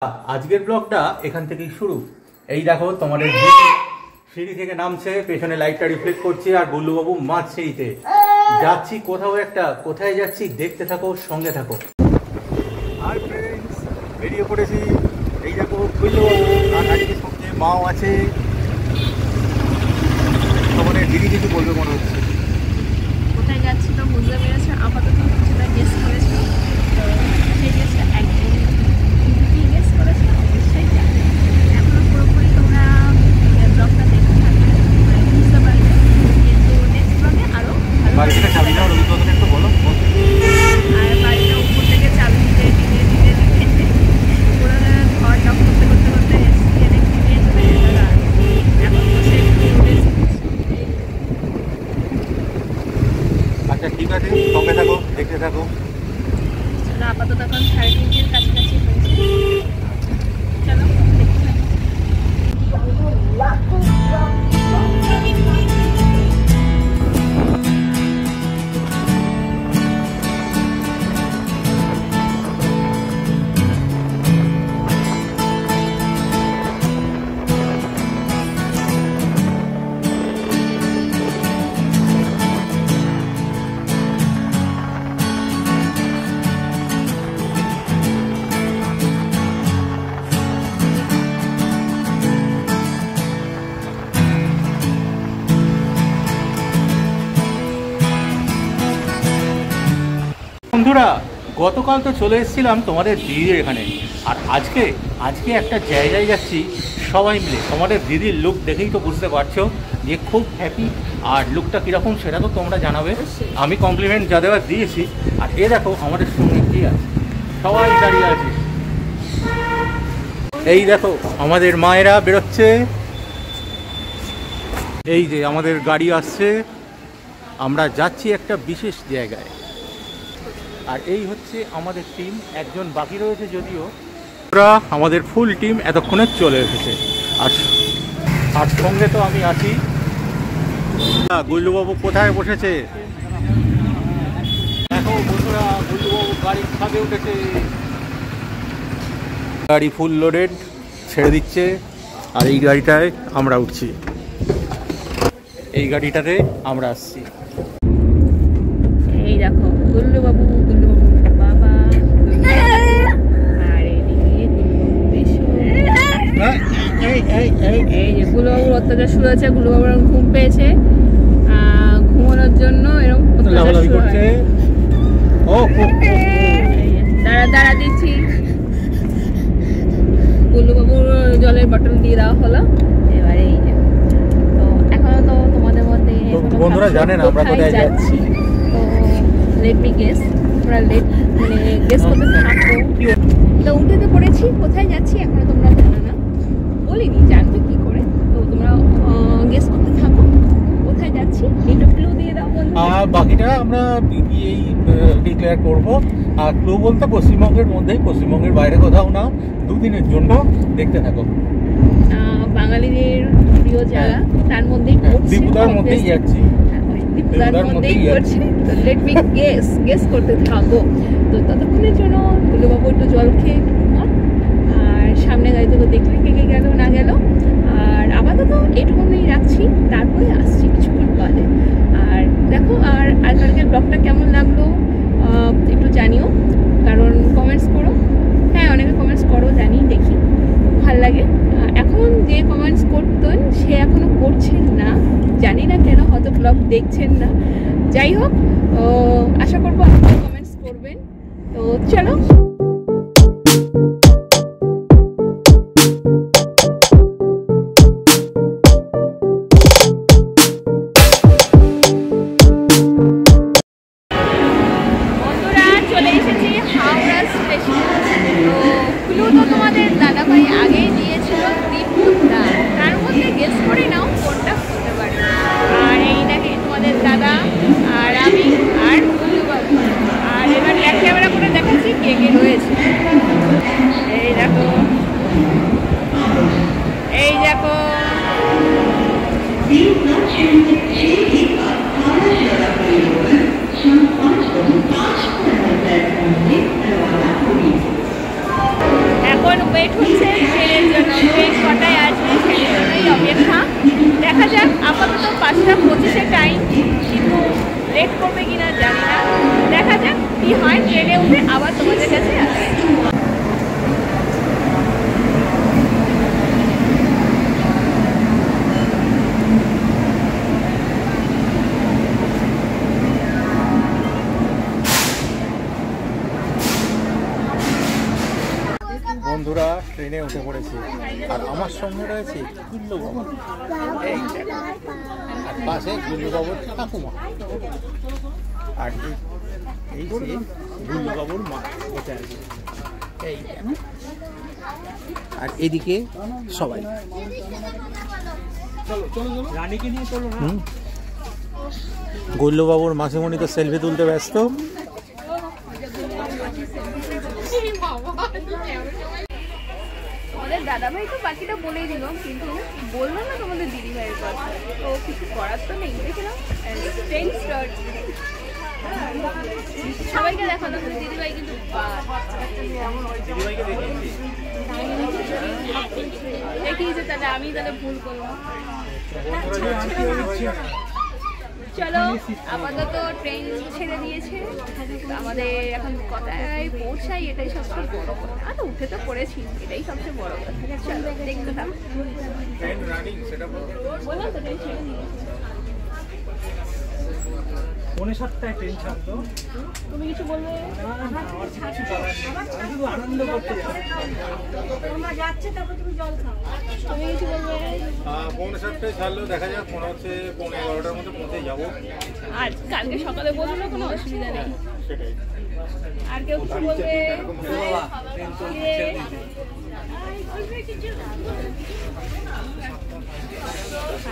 আজকের ব্লগটা এখান থেকেই শুরু। এই দেখো তোমাদের সিঁড়ি থেকে নামছে, পেছনে লাইটটা রিফ্লেক্ট করছে, আর গুল্লুবাবু মাছ সিঁড়িতে যাচ্ছি কোথাও একটা। কোথায় যাচ্ছি দেখতে থাকো, সঙ্গে থাকো। আর ফ্রেন্ডস, বেরিয়ে পড়েছি। এই দেখো গুল্লুবাবু, আর আজকে সঙ্গে মাও আছে। তোমাদের দিদি কিছু বলবে মনে হচ্ছে। কোথায় যাচ্ছি তো বুঝতে পেরেছো, আপাতত কিছুটা গেস করেছো। তো সেই গেসটা একদম কি গেস করেছো অবশ্যই জানো। এখনো পুরোপুরি তোমরা ব্লগটা দেখতে থাকবে, বুঝতে পারবে। কিন্তু নেক্সট ব্লগে আরও বাড়িতে চাবি দেওয়ার অভিজ্ঞতা একটু বলো। আর বাড়িটা উপর থেকে চাবি দিতে দিতে দিতে দিতে পুরো ঘর টক করতে করতে করতে এসে দেখতে নিয়ে চলে যেতে আর এখন বসে একটু রেস্ট। আচ্ছা ঠিক আছে, সঙ্গে থাকো, দেখতে থাকো। আপাতত এখন 3:30-এর কাছাকাছি হয়েছে। চলো দেখতে থাকো। বন্ধুরা, গতকাল তো চলে এসেছিলাম তোমাদের দিদির এখানে, আর আজকে একটা জায়গায় যাচ্ছি সবাই মিলে। তোমাদের দিদির লুক দেখেই তো বুঝতে পারছো যে খুব হ্যাপি। আর লুকটা কীরকম সেটা তো তোমরা জানাবে। আমি কমপ্লিমেন্ট যা দেওয়ার দিয়েছি। আর এ দেখো আমাদের সঙ্গে কী আছে, সবাই দাঁড়িয়ে আছে। এই দেখো আমাদের মায়েরা বেরোচ্ছে। এই যে আমাদের গাড়ি আসছে, আমরা যাচ্ছি একটা বিশেষ জায়গায়। আর এই হচ্ছে আমাদের টিম, একজন বাকি রয়েছে যদিও। ওরা আমাদের ফুল টিম এতক্ষণে চলে এসেছে। আর সঙ্গে তো আমি আছি। গুল্লুবাবু কোথায় বসেছে দেখো বন্ধুরা, গুল্লুবাবু গাড়ির ছাদে উঠেছে। গাড়ি ফুল লোডেড, ছেড়ে দিচ্ছে। আর এই গাড়িটায় আমরা উঠছি, এই গাড়িটাতে আমরা আসছি। এই দেখো গুল্লুবাবু বাবা, আর এদিকে এই যে গুল্লুবাবুর অত্যাচার শুরু হয়েছে। গুল্লুবাবুর ঘুম পেয়েছে, ঘুমানোর জন্য এরকম অত্যাচার শুরু হয়েছে। দাঁড়া দিচ্ছি। গুল্লুবাবুর জলের বটল দিয়ে দেওয়া হলো। এবারে এই যে তো এখনো তো তোমাদের মধ্যে বন্ধুরা জানেন আমরা কোথায় যাচ্ছি। তো লেট মি গেস, তোমরা গেস করতে থাকো। তো উঠে তো পড়েছি, কোথায় যাচ্ছি এখনো তোমরা জানো না, বলিনি, জানবে কি করে। তো তোমরা গেস করতে থাকো কোথায় যাচ্ছি। একটু ক্লু দিয়ে দাও বন্ধু। আর বাকিটা আমরা গিয়েই ডিক্লেয়ার করবো। আর ক্লু বলতে পশ্চিমবঙ্গের মধ্যেই, পশ্চিমবঙ্গের বাইরে কোথাও না। দুদিনের জন্য দেখতে থাকো। বাঙালিদের প্রিয় জায়গা, তার মধ্যেই ত্রিপুরার মধ্যেই যাচ্ছি। ত্রিপুরার মধ্যেই করছে। তো লেট মি গেস করতে থাকো। তো ততক্ষণের জন্য গুল্লুবাবু একটু জল খেয়ে ঘুমান। আর সামনে গাড়ি তো দেখলে কে কে গেল না গেল। আর আপাতত এটুকুই রাখছি, তারপরে আসছি কিছুক্ষণ বাদে। আর দেখো আর কালকের ব্লগটা কেমন লাগলো একটু জানিও, কারণ কমেন্টস করো। হ্যাঁ, অনেকে কমেন্টস করো জানি, দেখি ভাল লাগে। এখন যে কমেন্টস করতেন সে এখনো করছেন না, জানি না কেন, হয়তো ব্লগ দেখছেন না। যাই হোক, আশা করবো আপনারা কমেন্টস করবেন। তো চলো। বন্ধুরা, চলে এসেছি হাওড়া স্টেশন। তো তোমাদের দাদাভাই আগেই দিয়েছিল ত্রিপুরা, তার মধ্যে গেস করে নাও কোনটা হতে পারে। আর এই দেখে তোমাদের দাদা আর আমি আর গুল্লুবাবু। আর এবার ব্যাক ক্যামেরা করে দেখাচ্ছি কে কে রয়েছে। এই দেখো, এই দেখো, এখন ওয়েট হচ্ছে ট্রেনের জন্য, ট্রেন কটায় আসবে সেই জন্যই অপেক্ষা। দেখা যাক, আপাতত 5:25 টাইম, কিন্তু লেট করবে কিনা জানি না। দেখা যাক কি হয়, ট্রেনে উঠে আবার তোমাদের কাছে আসবে। বন্ধুরা ট্রেনে উঠে পড়েছে, আর আমার সঙ্গে রয়েছে গুল্লু বাবু, এই দেখো, আর পাশে গুল্লু বাবুর ঠাকুমা, আর এই যে গুল্লু বাবুর মা বসে আছে, এই দেখো। আর এদিকে সবাই রানীকে নিয়ে চলো। গুল্লু বাবুর মাসিমণি তো সেলফি তুলতে ব্যস্ত। তোমাদের দাদাভাই তো বাকিটা বলেই দিল, কিন্তু বললো না তোমাদের দিদিভাইয়ের কথা, তো কিছু করার তো নেই। দেখলাম ট্রেন স্টার্ট, সবাইকে দেখো তোমাদের দিদিভাই কিন্তু দেখিয়েছে, তাহলে আমি তাহলে ভুল করলাম। চলো, আপাতত ট্রেন ছেড়ে দিয়েছে, আমাদের এখন কোথায় পৌঁছাই এটাই সবচেয়ে বড় কথা। আর উঠে তো পড়েছি, এটাই সবচেয়ে বড় কথা। চলো দেখতে থাকো। বললাম তো ট্রেন ছেড়ে দিয়েছে। 7:30 ট্রেন ছাড়লো। তুমি কিছু বলবে? আনন্দ করতে তুমি কিছু বলবে? 7:30 ছাড়লো, দেখা যাক, মনে হচ্ছে 11:15 মধ্যে পৌঁছে যাবো। আর কালকে সকালে বললো না, কোনো অসুবিধা নেই। সেটাই। আর কেউ কিছু বলবে?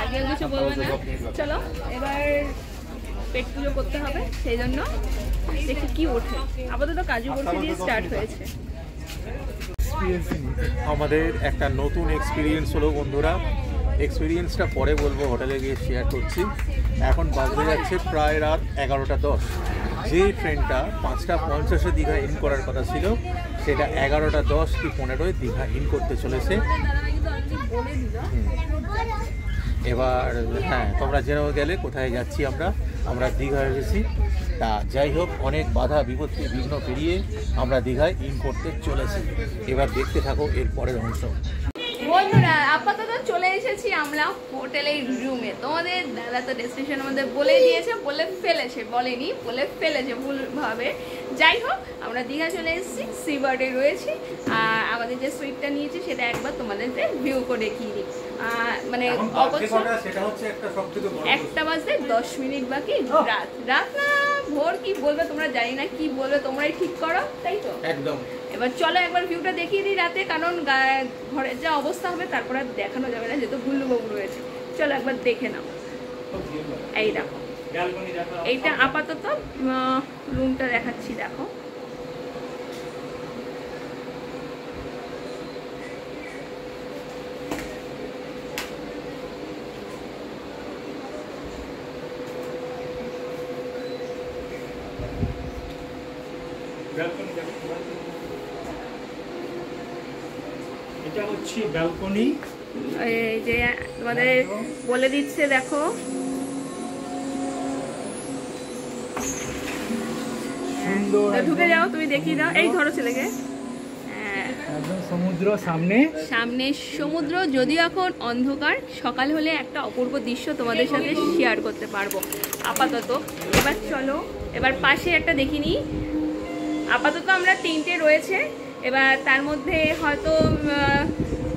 আর কেউ কিছু বলবে না। চলো এবার পেট পুজো করতে হবে, সেই জন্য দেখি কি ওঠে। আপাতত কাজু বরফি দিয়ে স্টার্ট হয়েছে। আমাদের একটা নতুন এক্সপিরিয়েন্স হলো বন্ধুরা, এক্সপিরিয়েন্সটা পরে বলবো, হোটেলে গিয়ে শেয়ার করছি। এখন বাজে যাচ্ছে প্রায় রাত 11:10। যে ট্রেনটা 5:50 দীঘা ইন করার কথা ছিল, সেটা 11:10 কি 15 দীঘা ইন করতে চলেছে। এবার হ্যাঁ, তোমরা জেনেও গেলে কোথায় যাচ্ছি আমরা দীঘা এসেছি। তা যাই হোক, অনেক বাধা বিপত্তি বিঘ্ন পেরিয়ে আমরা দীঘায় ইন করতে চলেছি। এবার দেখতে থাকো এর পরের অংশ। বন্ধুরা আপাতত চলে এসেছি আমরা হোটেলের রুমে। তোমাদের দাদা তো ডেস্টিনেশন আমাদের বলে দিয়েছে, বলে ফেলেছে ভুলভাবে। যাই হোক, আমরা দীঘা চলে এসেছি, সিবার্ডে রয়েছি। আর আমাদের যে সুইটটা নিয়েছি সেটা একবার তোমাদেরকে ভিউ করে দেখিয়ে দিই। মানে একটা বাজতে 10 মিনিট বাকি, রাত না ভোর, কি বলবে তোমরা, জানি না কি বলবে, তোমরাই ঠিক করো, তাই তো? একদম। এবার চলো একবার ভিউটা দেখিয়ে দিই রাতে, কারণ ঘরের যা অবস্থা হবে তারপর আর দেখানো যাবে না, যেহেতু গুল্লুবাবু রয়েছে। চলো একবার দেখে নাও। এই দেখো, এইটা আপাতত রুমটা দেখাচ্ছি, দেখো। এটা হচ্ছে ব্যালকনি। এই যে তোমাদের বলে দিচ্ছে, দেখো সুন্দর, ঢুকে যাও, তুমি দেখিয়ে দাও। এই ধরো ছেলেকে। একদম সমুদ্র সামনে সমুদ্র, যদিও এখন অন্ধকার, সকাল হলে একটা অপূর্ব দৃশ্য তোমাদের সাথে শেয়ার করতে পারবো আপাতত। এবার চলো, এবার পাশে একটা দেখিনি। আপাতত আমরা 3টে রয়েছে, এবার তার মধ্যে হয়তো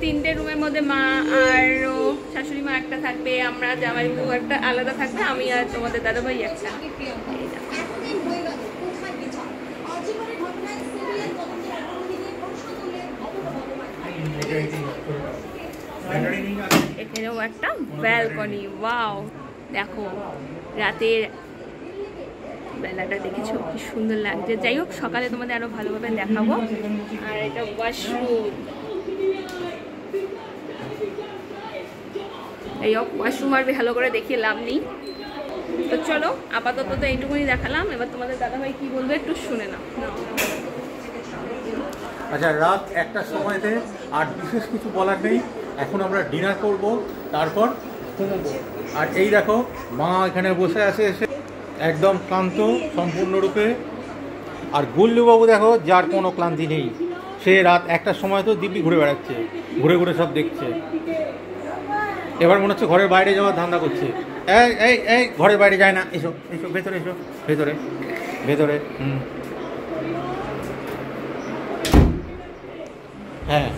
3টে রুমের মধ্যে মা আর শাশুড়ি মা একটা থাকবে, আমরা জামাইবাবু একটা আলাদা থাকবে, আমি আর তোমাদের দাদাভাই একটা। এখানেও একটা ব্যালকনি, ওয়াও! দেখো রাতের বেলাটা দেখেছো কি সুন্দর লাগছে। যাই হোক, সকালে তোমাদের আরো ভালোভাবে দেখাবো। আর এটা ওয়াশরুম, এই ওয়াশরুম আর ভালো করে দেখিয়ে লাভ নেই। তো চলো আপাতত তো এইটুকুনি দেখালাম। এবার তোমাদের দাদাভাই কি বলবে একটু শুনে নাও। আচ্ছা, রাত 1টার সময়তে আর বিশেষ কিছু বলার নেই। এখন আমরা ডিনার করব, তারপর ঘুমবো। আর এই দেখো মা এখানে বসে আছে এসে, একদম ক্লান্ত সম্পূর্ণরূপে। আর গুল্লুবাবু দেখো, যার কোনো ক্লান্তি নেই, সে রাত 1টার সময় তো দিব্যি ঘুরে বেড়াচ্ছে, ঘুরে ঘুরে সব দেখছে। এবার মনে হচ্ছে ঘরের বাইরে যাওয়ার ধান্দা করছে। এই এই এই ঘরের বাইরে যায় না, এসো এসো, ভেতরে এসো, ভেতরে ভেতরে। হ্যাঁ,